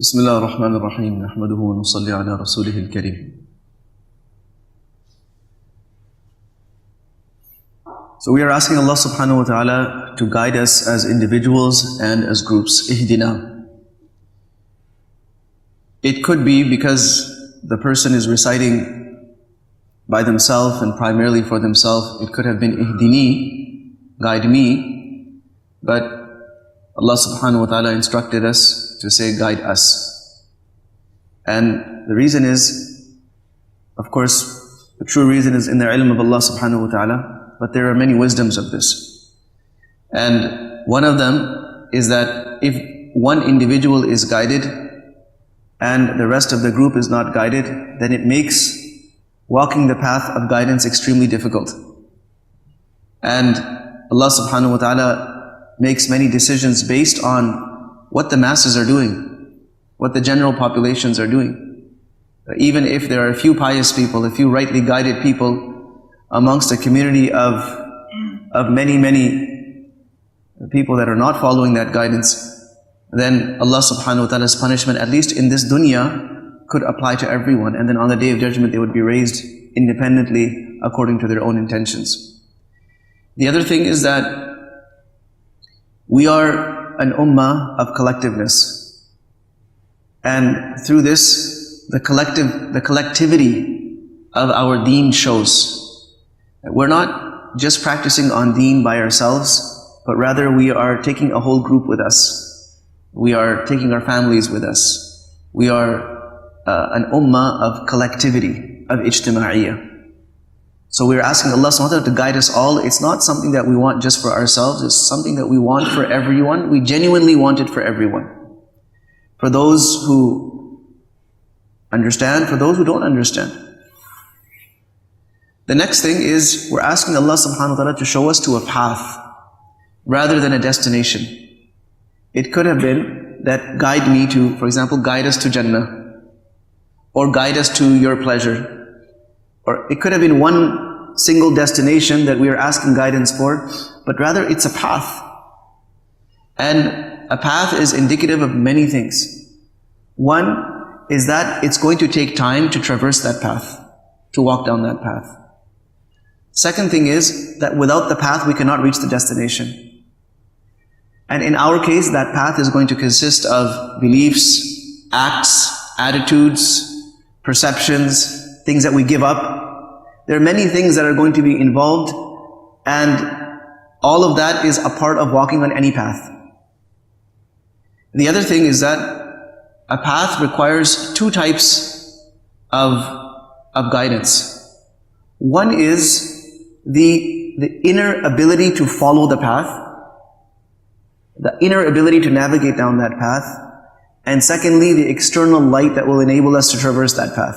Bismillah ar-Rahman ar-Rahim. Nahmaduhu wa nusalli ala rasulihil kareem. So we are asking Allah subhanahu wa ta'ala to guide us as individuals and as groups. Ihdina. It could be because the person is reciting by themselves and primarily for themselves. It could have been ihdini, guide me. But Allah subhanahu wa ta'ala instructed us to say guide us. And the reason is, of course, the true reason is in the ilm of Allah subhanahu wa ta'ala, but there are many wisdoms of this. And one of them is that if one individual is guided and the rest of the group is not guided, then it makes walking the path of guidance extremely difficult. And Allah subhanahu wa ta'ala makes many decisions based on what the masses are doing, what the general populations are doing. Even if there are a few pious people, a few rightly guided people amongst a community of many people that are not following that guidance, then Allah subhanahu wa ta'ala's punishment, at least in this dunya, could apply to everyone. And then on the Day of Judgment, they would be raised independently according to their own intentions. The other thing is that we are an ummah of collectiveness. And through this, the collectivity of our deen shows. We're not just practicing on deen by ourselves, but rather we are taking a whole group with us. We are taking our families with us. We are an ummah of collectivity, of ijtima'iyah. So we're asking Allah subhanahu wa ta'ala to guide us all. It's not something that we want just for ourselves. It's something that we want for everyone. We genuinely want it for everyone. For those who understand, for those who don't understand. The next thing is we're asking Allah subhanahu wa ta'ala to show us to a path rather than a destination. It could have been that guide me to, for example, guide us to Jannah, or guide us to your pleasure. Or it could have been one single destination that we are asking guidance for, but rather it's a path. And a path is indicative of many things. One is that it's going to take time to traverse that path, to walk down that path. Second thing is that without the path we cannot reach the destination. And in our case, that path is going to consist of beliefs, acts, attitudes, perceptions, things that we give up. There are many things that are going to be involved, and all of that is a part of walking on any path. The other thing is that a path requires two types of guidance. One is the inner ability to follow the path, the inner ability to navigate down that path, and secondly, the external light that will enable us to traverse that path.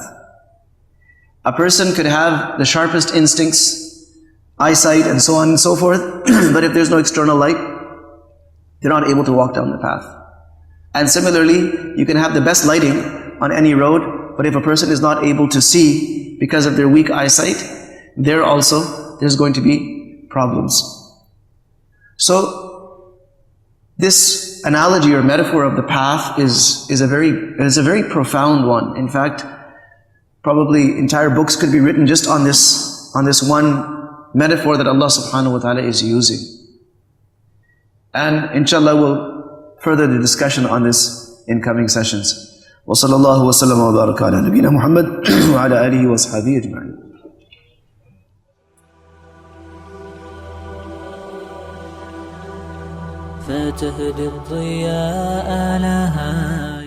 A person could have the sharpest instincts, eyesight, and so on and so forth, but if there's no external light, they're not able to walk down the path. And similarly, you can have the best lighting on any road, but if a person is not able to see because of their weak eyesight, there's going to be problems. So, this analogy or metaphor of the path is a very profound one. In fact, probably entire books could be written just on this one metaphor that Allah subhanahu wa ta'ala is using. And inshallah we'll further the discussion on this in coming sessions. Wa sallallahu wa sallam wa baraka ala nabiyyina Muhammad wa ala alihi wa sahbihi ajma'in. فتهدي الضياء لها